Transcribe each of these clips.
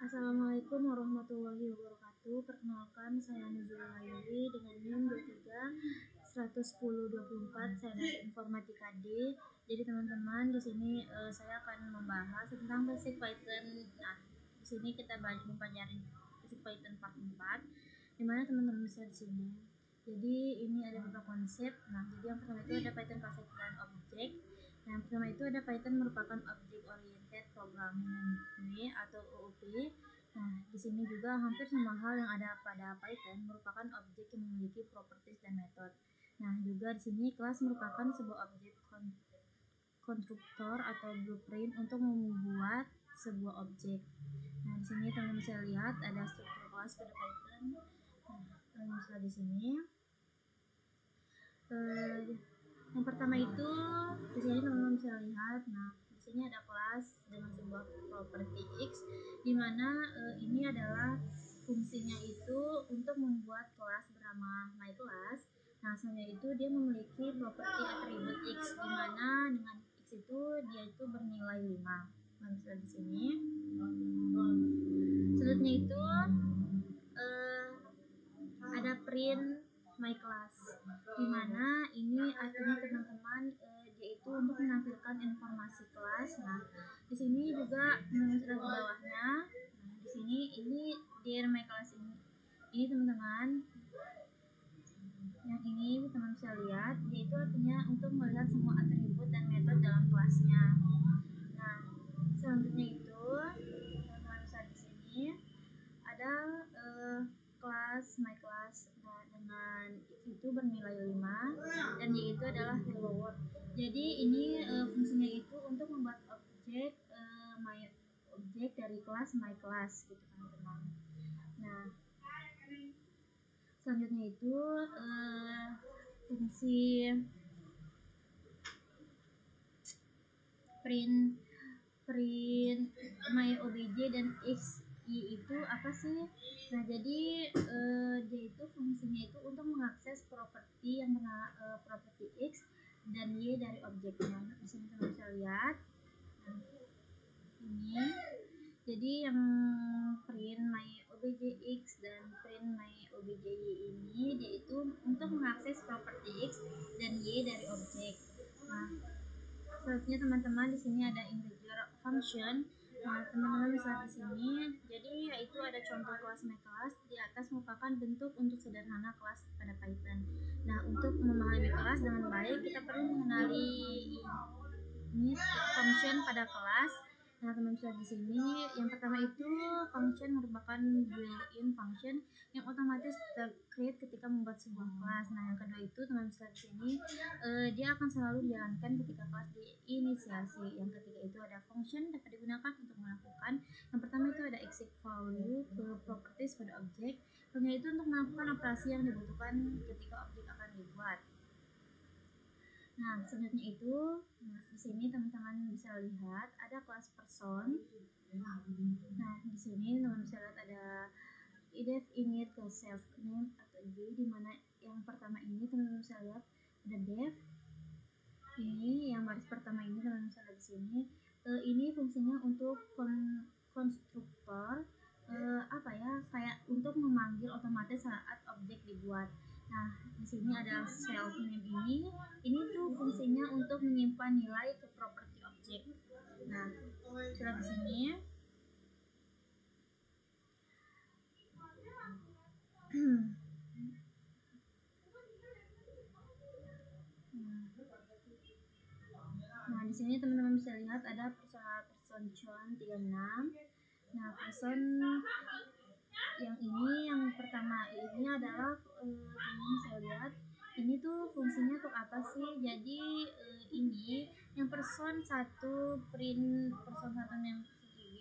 Assalamualaikum warahmatullahi wabarakatuh. Perkenalkan, saya Nuzul Hayri dengan NIM 23 110 24. Saya dari Informatika D. Jadi teman-teman, di sini saya akan membahas tentang Basic Python. Nah, di sini kita mempelajari Basic Python part 4. Di mana teman-teman bisa di sini. Jadi ini ada beberapa konsep. Nah, jadi yang pertama itu ada Python konsep dan objek. Yang pertama itu ada Python merupakan Object Oriented Programming Language atau OOP. Nah, di sini juga hampir semua hal yang ada pada Python merupakan objek yang memiliki properties dan metode. Nah, juga di sini kelas merupakan sebuah objek konstruktor atau blueprint untuk membuat sebuah objek. Nah, di sini teman-teman bisa lihat ada struktur kelas pada Python. Nah, misalnya di sini yang pertama itu di sini teman-teman bisa lihat. Nah, di sini ada kelas dengan sebuah properti x, di mana ini adalah fungsinya itu untuk membuat kelas bernama myClass. Nah, selanjutnya itu dia memiliki properti atribut x, di mana dengan x itu dia itu bernilai 5. Nah, misalnya di sini. Selanjutnya itu ada print myClass, dimana ini artinya teman-teman dia itu untuk menampilkan informasi kelas. Nah, di sini juga sudah di bawahnya. Nah, di sini ini dir myClass ini teman-teman, yang ini teman-teman bisa lihat, dia itu artinya untuk melihat semua atribut dan metode dalam kelasnya. Nah, selanjutnya itu teman-teman bisa di sini ada kelas myClass. Nah, dengan x itu bernilai 5 dan y itu adalah hello world. Jadi ini fungsinya itu untuk membuat objek objek dari kelas myClass gitu teman-teman. Nah, selanjutnya itu fungsi print my obj dan x y itu apa sih? Nah, jadi dia itu fungsinya itu untuk mengakses properti yang bernama properti x dan y dari objeknya. Di sini teman bisa lihat. Nah, ini jadi yang print my obj x dan print my obj y ini dia itu untuk mengakses properti x dan y dari objek. Nah, selanjutnya teman-teman di sini ada integer function. Nah, teman-teman bisa di sini. Jadi yaitu ada contoh kelas myClass. Di atas merupakan bentuk untuk sederhana kelas pada Python. Nah, untuk memahami kelas dengan baik kita perlu mengenali ini function pada kelas. Nah, teman-teman bisa di sini. Yang pertama itu function merupakan built-in function yang otomatis tercreate ketika membuat sebuah kelas. Nah, yang kedua itu teman-teman bisa di sini dia akan selalu dijalankan ketika kelas diinisiasi. Yang ketiga itu ada function dapat digunakan untuk melakukan. Yang pertama itu ada exit value ke properties pada objek. Kemudian itu untuk melakukan operasi yang dibutuhkan ketika objek akan dibuat. Nah, selanjutnya itu, di sini teman-teman bisa lihat ada kelas person. Nah, di sini teman-teman bisa lihat ada def init ke self name atau id, di mana yang pertama ini teman-teman bisa lihat ada def. Ini yang baris pertama ini teman-teman bisa lihat di sini. Ini fungsinya untuk konstruktor apa ya, kayak untuk memanggil otomatis saat objek dibuat. Nah, di sini ada self name ini tuh fungsinya untuk menyimpan nilai ke properti objek. Nah, setelah di sini nah, di sini teman-teman bisa lihat ada person count 36. Nah, person yang ini yang pertama ini adalah teman-teman bisa lihat ini tuh fungsinya untuk apa sih? Jadi ini yang person 1 print person 1 name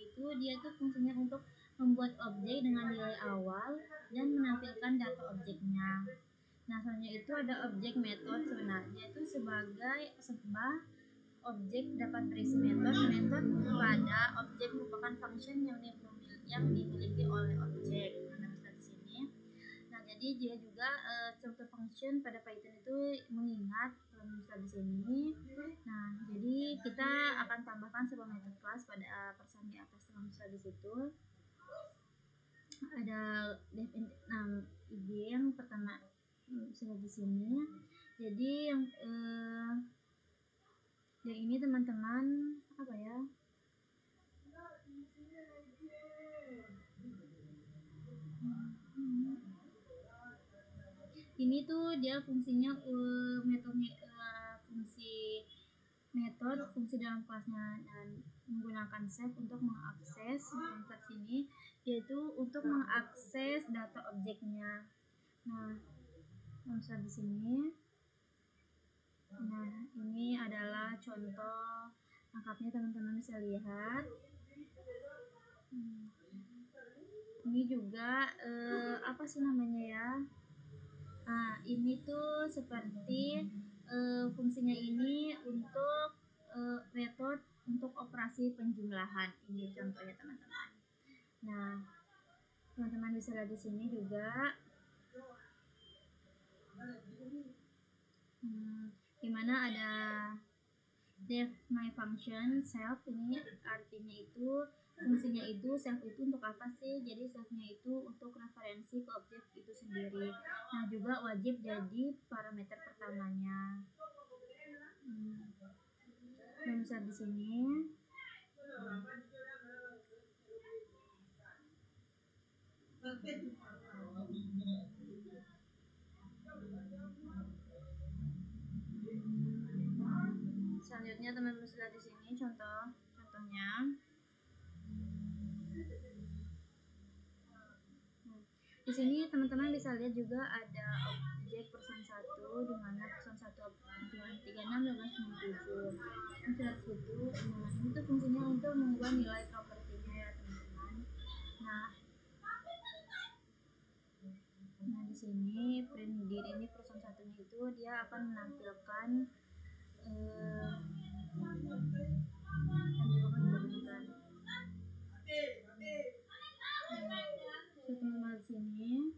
itu dia tuh fungsinya untuk membuat objek dengan nilai awal dan menampilkan data objeknya. Nah, selanjutnya itu ada objek method. Sebenarnya itu sebagai sebuah objek dapat berisi metode pada objek merupakan function yang dimiliki oleh objek. Nah, bisa di sini. Nah, jadi dia juga struktur function pada Python itu mengingat bisa di sini. Nah, jadi kita akan tambahkan sebuah metode kelas pada person di atas teman bisa di situ. ada ide yang pertama sudah di sini. Jadi yang ini teman-teman apa ya? Ini tuh dia fungsinya fungsi dalam kelasnya dan menggunakan save untuk mengakses di sini, yaitu untuk mengakses data objeknya. Nah, misal di sini. Nah, ini adalah contoh lengkapnya, teman-teman bisa lihat. Ini juga apa sih namanya ya? Nah, ini tuh seperti fungsinya ini untuk metode untuk operasi penjumlahan. Ini contohnya, teman-teman. Nah, teman-teman bisa lihat di sini juga dimana ada def my function self. Ini artinya itu fungsinya itu self itu untuk apa sih? Jadi selfnya itu untuk referensi ke objek itu sendiri. Nah, juga wajib jadi parameter pertamanya. Dan bisa di sini selanjutnya teman-teman bisa lihat di sini contohnya. Di sini teman-teman bisa lihat juga ada objek person 1 di mana person 1 36 12 67. Situ. Nah, ini tuh fungsinya untuk mengubah nilai propertinya ya, teman-teman. Nah, di sini print dir ini person satunya itu dia akan menampilkan teman-teman di sini.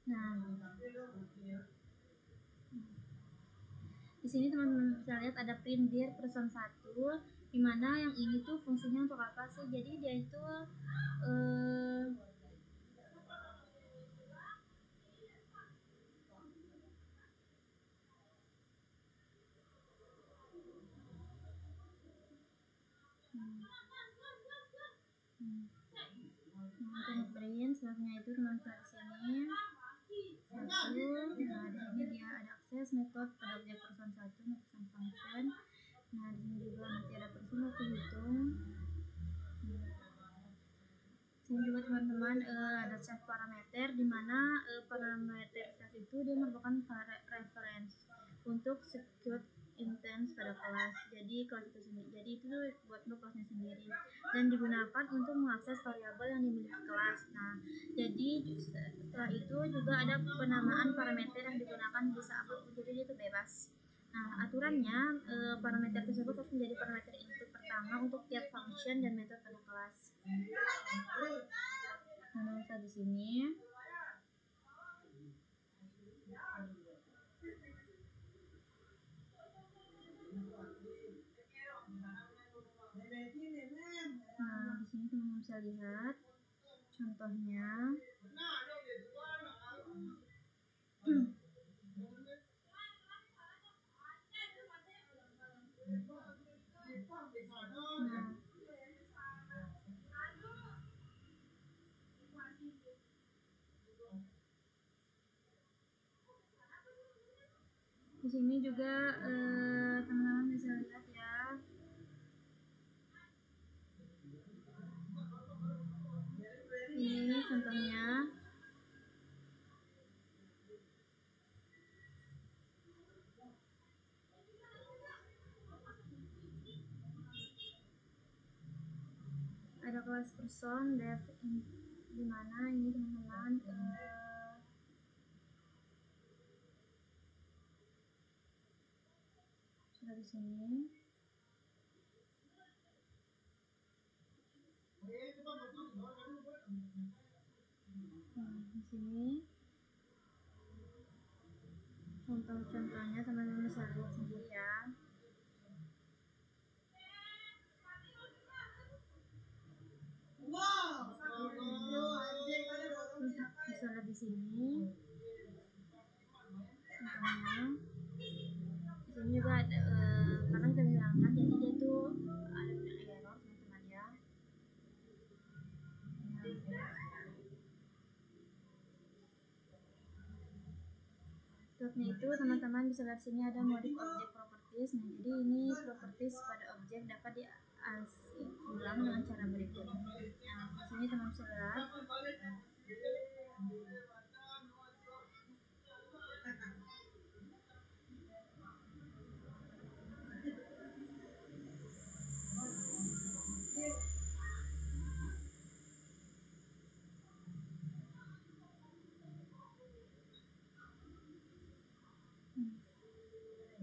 Nah, di sini teman-teman bisa lihat ada print dir person 1, dimana yang ini tuh fungsinya untuk apa sih? Jadi dia itu untuk print sebabnya itu teman-teman di sini satu. Nah, di sini dia ada akses metode pada objek person 1 person function. Nah, di sini juga nanti ada person waktu hitung. Sini juga teman-teman ada save parameter, di mana parameter save itu dia merupakan reference untuk secure instance pada kelas. Jadi kelas itu sendiri. Jadi itu buat kelasnya sendiri dan digunakan untuk mengakses variabel yang dimiliki kelas. Nah, jadi setelah itu juga ada penamaan parameter yang digunakan bisa apapun. Jadi itu bebas. Nah, aturannya parameter tersebut harus menjadi parameter input pertama untuk tiap function dan metode pada kelas. Nah, bisa di sini. Nah, di sini teman-teman bisa lihat contohnya. Nah, di sini juga teman-teman bisa lihat ya. Ini contohnya. Ada kelas person dev di mana ini teman-teman sudah di sini. Nah, di sini contoh-contohnya teman-teman bisa lihat sendiri ya. sini contohnya. Di sini juga ada karena kita menghilangkan, jadi dia tuh ada bilang error teman-teman ya. Stepnya itu teman-teman bisa lihat sini ada modif object properties. Nah, jadi ini properties pada objek dapat diulang dengan cara berikut. Nah, di sini teman bisa lihat.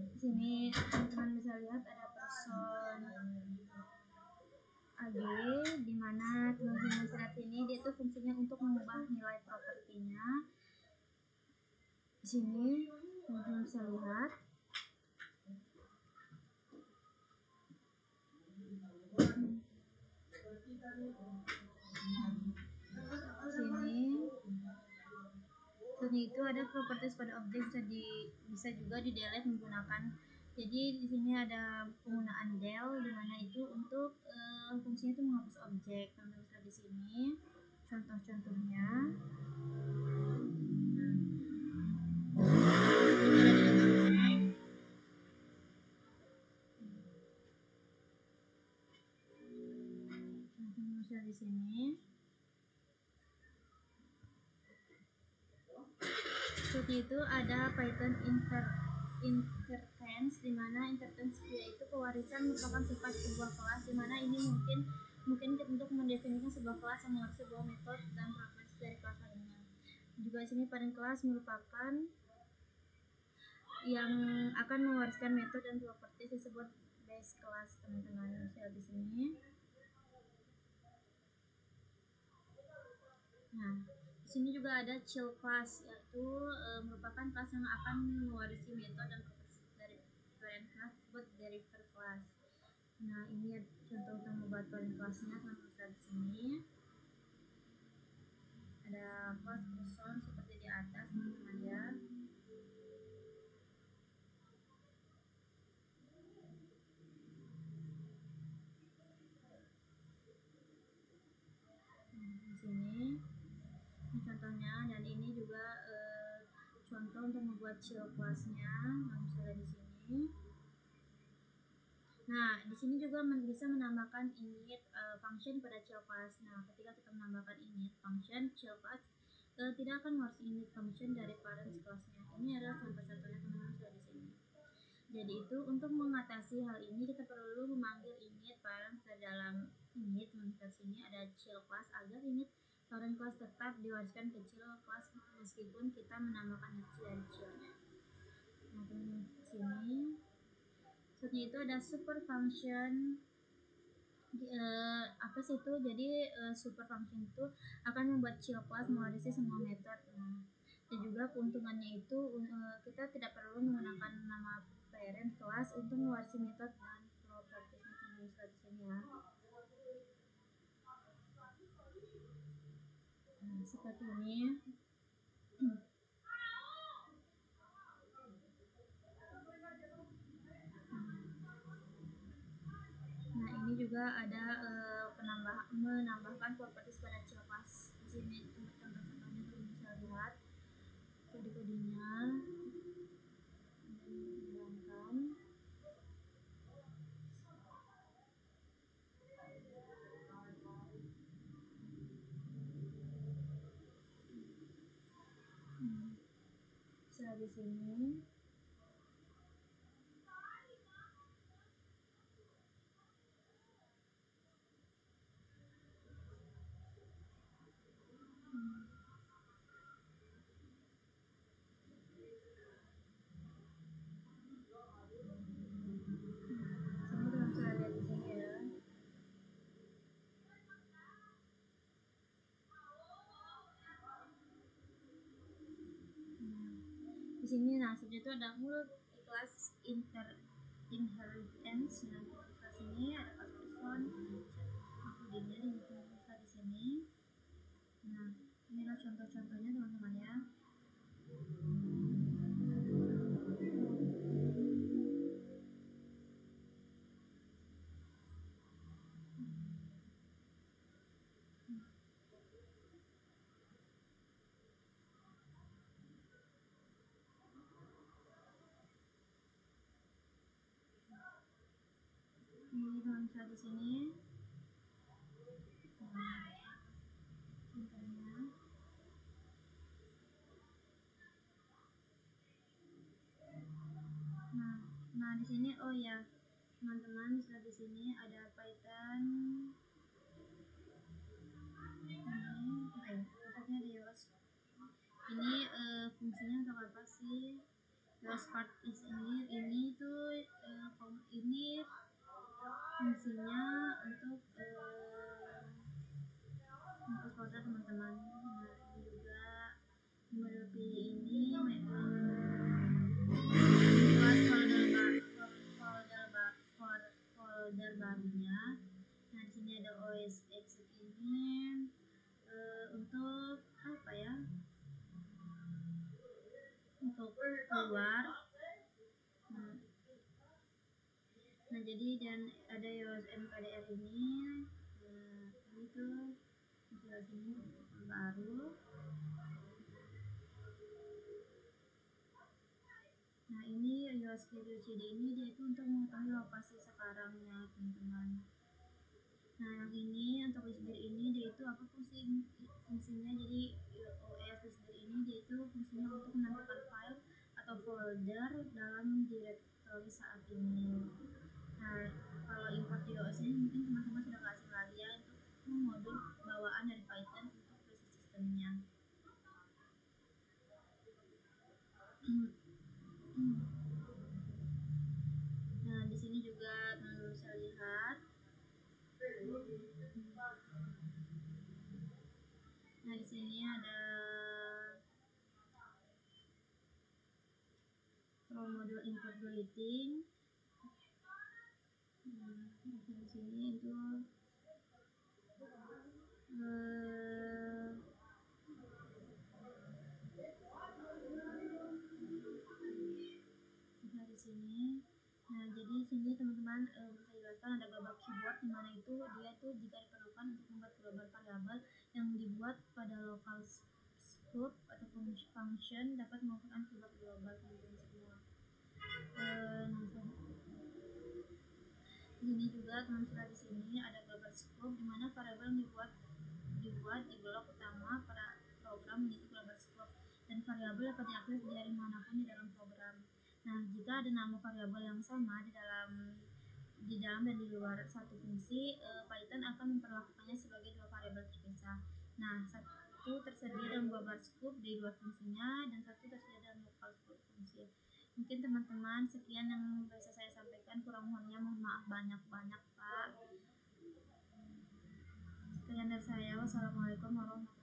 Di sini teman-teman bisa lihat ada person AG, di mana teman-teman bisa lihat ini dia tuh fungsinya untuk mengubah nilai propertinya. Di sini teman-teman bisa lihat. Sini itu ada properties pada objek, bisa juga di delete menggunakan. Jadi di sini ada penggunaan del, di mana itu untuk fungsinya itu menghapus objek. Teman-teman bisa di sini contoh-contohnya. Teman-teman bisa di sini. Seperti itu ada Python intertence, di mana intertence yaitu pewarisan merupakan sifat sebuah kelas, di mana ini mungkin untuk mendefinisikan sebuah kelas yang mewarisi sebuah metode dan properties dari kelas lainnya. Juga sini parent kelas merupakan yang akan mewariskan metode dan properties disebut base kelas. Teman-teman bisa di sini. Nah, di sini juga ada child class, yaitu merupakan kelas yang akan mewarisi metode dan properties dari parent class disebut deriver class. Nah, ini contoh untuk membuat parent classnya, teman-teman bisa di sini. Ada class person seperti di atas, teman-teman ya. Di sini ini contohnya, dan ini juga contoh untuk membuat child classnya. Nah, misalnya di sini. Nah, di sini juga bisa menambahkan init function pada child class. Nah, ketika kita menambahkan init function child class, tidak akan mengurus init function dari parent kelasnya. Ini adalah contoh-contohnya, teman-teman sudah di sini. Jadi itu untuk mengatasi hal ini kita perlu memanggil init parent ke dalam init. Teman-teman sini ada child class agar init parent class tetap diwariskan ke child class meskipun kita menambahkan dari childnya. Nah, teman-teman sini. Selanjutnya itu ada super function. Apa sih itu? Jadi super function itu akan membuat child class mewarisi semua metode. Nah, dan juga keuntungannya itu kita tidak perlu menggunakan nama parent kelas untuk mewarisi metode dan propertiesnya. Teman-teman bisa di sini ya. Nah, seperti ini. Nah, ini juga ada menambahkan properties pada child class. Di sini contoh-contohnya teman bisa lihat kode-kodenya dan dihilangkan. Bisa di sini. Sini teman bisa lihat di sini ya. Di sini nah seperti itu ada multi class inheritance. Nah, di kelas ini ada class person, kemudian bisa di sini. Nah, Inilah contoh-contohnya teman-teman ya. Ini teman-teman di sini. Contohnya. Nah di sini oh ya teman-teman bisa di sini ada Python ini maksudnya ada Yoast ini fungsinya untuk apa sih? Yoast part is ini tuh ini fungsinya untuk untuk folder teman-teman. Nah ini juga model P ini buat folder barunya. Nah di sini ada OS exit ini untuk apa ya? Untuk keluar. Nah jadi dan ada iOS MKDR ini. Ini tuh ini baru. Nah ini iOS Schedule CD ini dia itu untuk mengetahui lokasi sekarangnya teman-teman. Nah yang ini untuk listdir ini dia itu apa fungsinya jadi OS listdir ini dia itu fungsinya untuk menentukan file atau folder dalam directory saat ini. Nah kalau import di OS ini mungkin teman-teman sudah gak asing lagi ya untuk modul bawaan dari Python untuk proses sistemnya. Nah di sini juga teman-teman bisa lihat. Nah di sini ada modul import greeting. Di sini itu nah di sini. Nah jadi sini teman-teman bisa jelaskan ada global keyboard di mana itu dia tuh jika diperlukan untuk membuat global variabel yang dibuat pada local scope atau function dapat menggunakan keyboard global teman-teman semua. Ini juga teman-teman di sini ada global scope di mana variabel yang dibuat di blok utama pada program mengisi global scope dan variabel dapat diakses dari manapun di dalam program. Nah, jika ada nama variabel yang sama di dalam dan di luar satu fungsi, Python akan memperlakukannya sebagai dua variabel terpisah. Nah, satu tersedia dalam global scope di luar fungsinya dan satu tersedia dalam local scope fungsi. Mungkin teman-teman sekian yang bisa saya sampaikan, kurang mohonnya mohon maaf banyak-banyak Pak. Sekian dari saya. Wassalamualaikum warahmatullahi wabarakatuh.